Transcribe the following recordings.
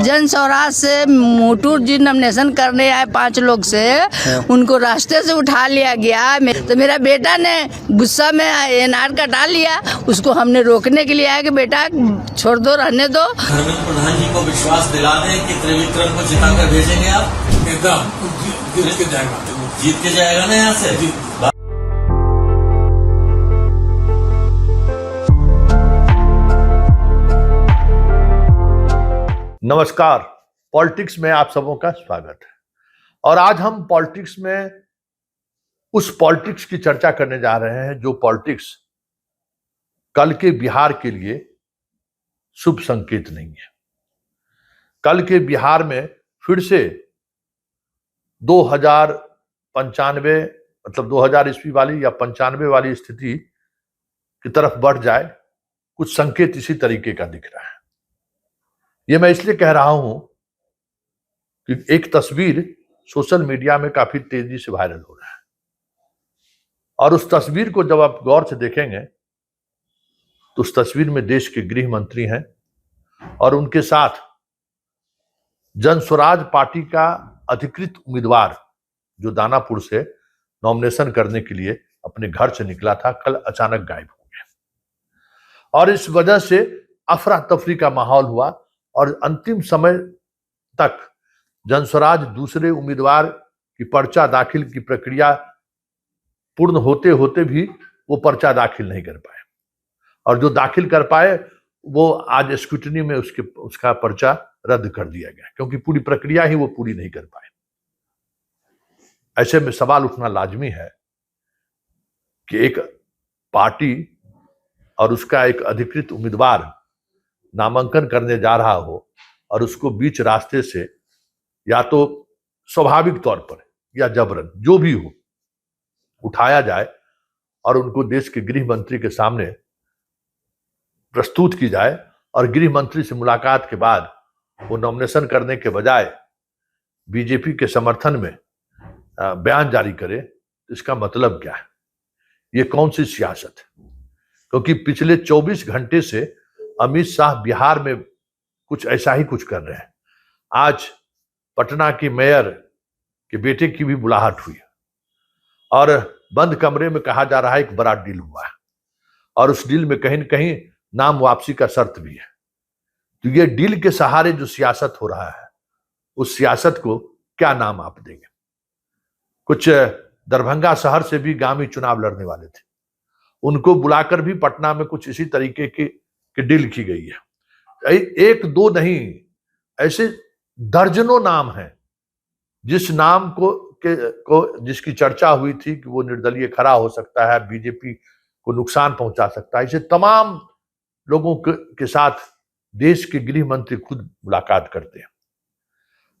जन स्वराज से मोटू जी नॉमिनेशन करने आए 5 लोग से, उनको रास्ते से उठा लिया गया। तो मेरा बेटा ने गुस्सा में एनआर कटा लिया। उसको हमने रोकने के लिए आया कि बेटा छोड़ दो, रहने दो। धर्मेंद्र प्रधान जी को विश्वास दिला दें कि त्रिविक्रम को जिताकर भेजेंगे आप। एकदम जीत के जाएगा, जीत के जाएगा ना यहाँ से। नमस्कार, पॉलिटिक्स में आप सबों का स्वागत है। और आज हम पॉलिटिक्स में उस पॉलिटिक्स की चर्चा करने जा रहे हैं जो पॉलिटिक्स कल के बिहार के लिए शुभ संकेत नहीं है। कल के बिहार में फिर से 2095 मतलब 2000 ईस्वी वाली या 95 वाली स्थिति की तरफ बढ़ जाए, कुछ संकेत इसी तरीके का दिख रहा है। ये मैं इसलिए कह रहा हूं कि एक तस्वीर सोशल मीडिया में काफी तेजी से वायरल हो रहा है, और उस तस्वीर को जब आप गौर से देखेंगे तो उस तस्वीर में देश के गृह मंत्री हैं और उनके साथ जन स्वराज पार्टी का अधिकृत उम्मीदवार जो दानापुर से नॉमिनेशन करने के लिए अपने घर से निकला था, कल अचानक गायब हो गया। और इस वजह से अफरा तफरी का माहौल हुआ और अंतिम समय तक जन स्वराज दूसरे उम्मीदवार की पर्चा दाखिल की प्रक्रिया पूर्ण होते होते भी वो पर्चा दाखिल नहीं कर पाए, और जो दाखिल कर पाए वो आज स्क्रूटनी में उसका पर्चा रद्द कर दिया गया, क्योंकि पूरी प्रक्रिया ही वो पूरी नहीं कर पाए। ऐसे में सवाल उठना लाजमी है कि एक पार्टी और उसका एक अधिकृत उम्मीदवार नामांकन करने जा रहा हो और उसको बीच रास्ते से या तो स्वाभाविक तौर पर या जबरन जो भी हो उठाया जाए और उनको देश के गृह मंत्री के सामने प्रस्तुत की जाए, और गृह मंत्री से मुलाकात के बाद वो नॉमिनेशन करने के बजाय बीजेपी के समर्थन में बयान जारी करे। तो इसका मतलब क्या है? ये कौन सी सियासत है? क्योंकि पिछले 24 घंटे से अमित शाह बिहार में कुछ ऐसा ही कुछ कर रहे हैं। आज पटना की मेयर के बेटे की भी बुलाहट हुई और बंद कमरे में कहा जा रहा है एक बड़ा डील हुआ है, और उस डील में कहीं न कहीं नाम वापसी का शर्त भी है। तो ये डील के सहारे जो सियासत हो रहा है, उस सियासत को क्या नाम आप देंगे? कुछ दरभंगा शहर से भी गामी चुनाव लड़ने वाले थे, उनको बुलाकर भी पटना में कुछ इसी तरीके की डील की गई है। एक दो नहीं, ऐसे दर्जनों नाम हैं जिस नाम को जिसकी चर्चा हुई थी कि वो निर्दलीय खड़ा हो सकता है, बीजेपी को नुकसान पहुंचा सकता है। इसे तमाम लोगों के साथ देश के गृह मंत्री खुद मुलाकात करते हैं।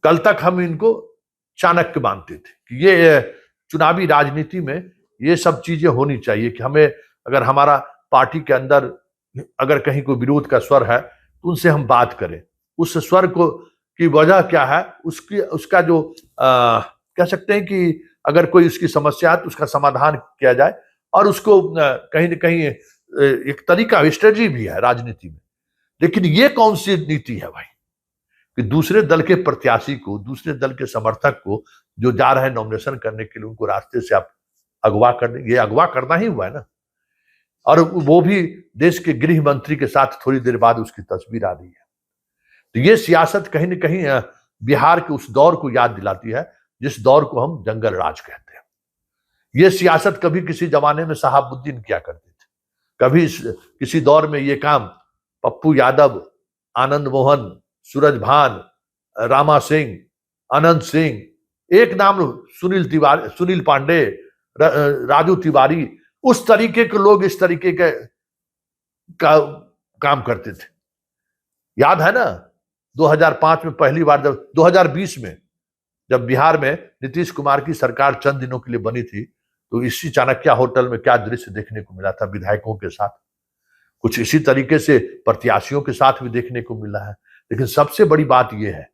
कल तक हम इनको चाणक्य मानते थे कि ये चुनावी राजनीति में ये सब चीजें होनी चाहिए कि हमें, अगर हमारा पार्टी के अंदर अगर कहीं कोई विरोध का स्वर है तो उनसे हम बात करें। उस स्वर को की वजह क्या है, उसका जो कह सकते हैं कि अगर कोई उसकी समस्या है तो उसका समाधान किया जाए, और उसको कहीं न कहीं एक तरीका स्ट्रेटजी भी है राजनीति में। लेकिन ये कौन सी नीति है भाई कि दूसरे दल के प्रत्याशी को, दूसरे दल के समर्थक को जो जा रहे हैं नॉमिनेशन करने के लिए, उनको रास्ते से आप अगवा कर देंगे? ये अगवा करना ही हुआ है ना। और वो भी देश के गृह मंत्री के साथ थोड़ी देर बाद उसकी तस्वीर आ रही है। तो ये सियासत कहीं न कहीं बिहार के उस दौर को याद दिलाती है जिस दौर को हम जंगल राज कहते हैं। ये सियासत कभी किसी जमाने में शहाबुद्दीन किया करते थे, कभी किसी दौर में ये काम पप्पू यादव, आनंद मोहन, सूरजभान, रामा सिंह, अनंत सिंह, एक नाम सुनील पांडे, राजू तिवारी, उस तरीके के लोग इस तरीके के काम करते थे। याद है ना 2005 में पहली बार, जब 2020 में जब बिहार में नीतीश कुमार की सरकार चंद दिनों के लिए बनी थी, तो इसी चाणक्य होटल में क्या दृश्य देखने को मिला था विधायकों के साथ। कुछ इसी तरीके से प्रत्याशियों के साथ भी देखने को मिला है। लेकिन सबसे बड़ी बात यह है,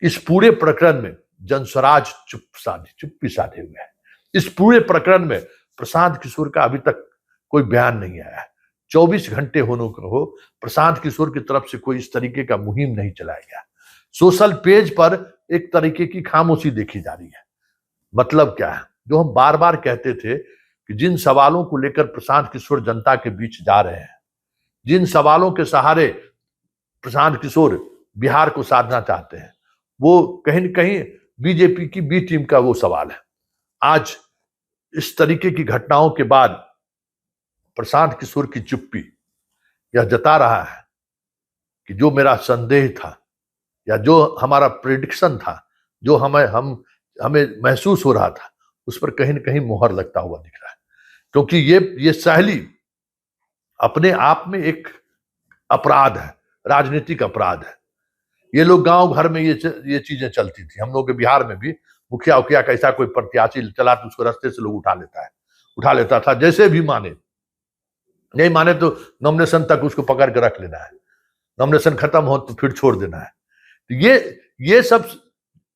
इस पूरे प्रकरण में जन स्वराज चुप्पी साधे हुए है। इस पूरे प्रकरण में प्रशांत किशोर का अभी तक कोई बयान नहीं आया है। 24 घंटे होने को हो, प्रशांत किशोर की तरफ से कोई इस तरीके का मुहिम नहीं चलाया गया। सोशल पेज पर एक तरीके की खामोशी देखी जा रही है। मतलब क्या है? जो हम बार बार कहते थे कि जिन सवालों को लेकर प्रशांत किशोर जनता के बीच जा रहे हैं, जिन सवालों के सहारे प्रशांत किशोर बिहार को साधना चाहते हैं, वो कहीं न कहीं बीजेपी की बी टीम का वो सवाल है। आज इस तरीके की घटनाओं के बाद प्रशांत किशोर की चुप्पी यह जता रहा है कि जो मेरा संदेह था या जो हमारा प्रेडिक्शन था, जो हमें महसूस हो रहा था, उस पर कहीं न कहीं मोहर लगता हुआ दिख रहा है। क्योंकि ये सहली अपने आप में एक अपराध है, राजनीतिक अपराध है। ये लोग गांव घर में ये चीजें चलती थी। हम लोग के बिहार में भी मुखिया उखिया का ऐसा कोई प्रत्याशी चला तो उसको रास्ते से लोग उठा लेता था, जैसे भी माने, नहीं माने तो नॉमिनेशन तक उसको पकड़ के रख लेना है, नॉमिनेशन खत्म हो तो फिर छोड़ देना है। तो ये सब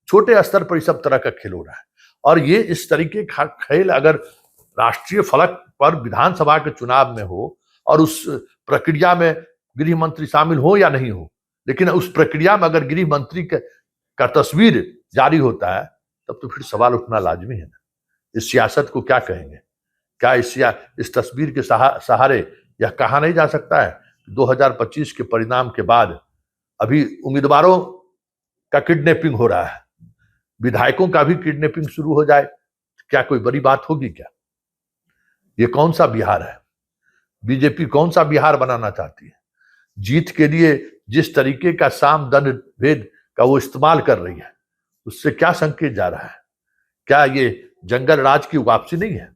छोटे स्तर पर सब तरह का खेल हो रहा है। और ये इस तरीके का खेल अगर राष्ट्रीय फलक पर विधानसभा के चुनाव में हो और उस प्रक्रिया में गृह मंत्री शामिल हो या नहीं हो, लेकिन उस प्रक्रिया में अगर गृह मंत्री का तस्वीर जारी होता है, तब तो फिर सवाल उठना लाजमी है ना। इस सियासत को क्या कहेंगे? क्या इस तस्वीर के सहारे यह कहा नहीं जा सकता है 2025 के परिणाम के बाद अभी उम्मीदवारों का किडनैपिंग हो रहा है, विधायकों का भी किडनैपिंग शुरू हो जाए, क्या कोई बड़ी बात होगी क्या? ये कौन सा बिहार है? बीजेपी कौन सा बिहार बनाना चाहती है? जीत के लिए जिस तरीके का साम दंड भेद का वो इस्तेमाल कर रही है, उससे क्या संकेत जा रहा है? क्या ये जंगल राज की वापसी नहीं है?